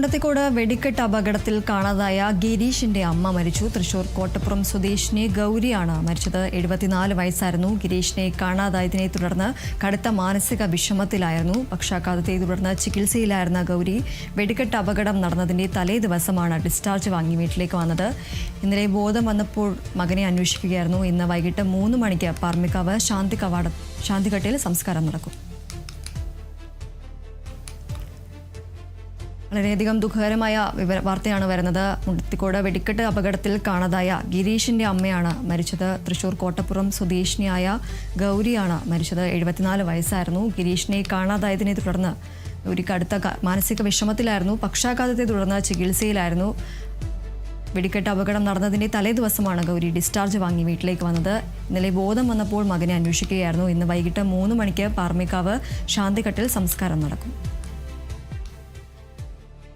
കുണ്ടത്തിക്കോട് വെടിക്കെട്ട് അപകടത്തിൽ കാണാതായ ഗിരീഷിന്റെ അമ്മ മരിച്ചു. തൃശൂർ കോട്ടപ്പുറം സ്വദേശിനി ഗൗരിയാണ് മരിച്ചത്. 74 വയസ്സായിരുന്നു. ഗിരീഷിനെ കാണാതായതിനെ തുടർന്ന് കടുത്ത മാനസിക വിഷമത്തിലായിരുന്നു. പക്ഷാഘാതത്തെ തുടർന്ന് ചികിത്സയിലായിരുന്ന ഗൗരി വെടിക്കെട്ട് അപകടം നടന്നതിന്റെ തലേ ദിവസമാണ് ഡിസ്ചാർജ് വാങ്ങി വീട്ടിലേക്ക് വന്നത്. ഇന്നലെ ബോധം വന്നപ്പോൾ മകനെ അന്വേഷിക്കുകയായിരുന്നു. ഇന്ന് വൈകിട്ട് 3 മണിക്ക് പാർമിക്കാവ് ശാന്തിഘട്ടിൽ സംസ്കാരം നടക്കും. വളരെയധികം ദുഃഖകരമായ വാർത്തയാണ് വരുന്നത്. കുണ്ടത്തിക്കോട് വെടിക്കെട്ട് അപകടത്തിൽ കാണാതായ ഗിരീഷിന്റെ അമ്മയാണ് മരിച്ചത്. തൃശൂർ കോട്ടപ്പുറം സ്വദേശിനിയായ ഗൗരിയാണ് മരിച്ചത്. 74 വയസ്സായിരുന്നു. ഗിരീഷിനെ കാണാതായതിനെ തുടർന്ന് ഗൗരിക്ക് അടുത്ത മാനസിക വിഷമത്തിലായിരുന്നു. പക്ഷാഘാതത്തെ തുടർന്ന് ചികിത്സയിലായിരുന്നു. വെടിക്കെട്ട് അപകടം നടന്നതിന്റെ തലേ ദിവസമാണ് ഗൗരി ഡിസ്ചാർജ് വാങ്ങി വീട്ടിലേക്ക് വന്നത്. ഇന്നലെ ബോധം വന്നപ്പോൾ മകനെ അന്വേഷിക്കുകയായിരുന്നു. ഇന്ന് വൈകിട്ട് 3 മണിക്ക് പാർമിക്കാവ് ശാന്തിഘട്ടിൽ സംസ്കാരം നടക്കും.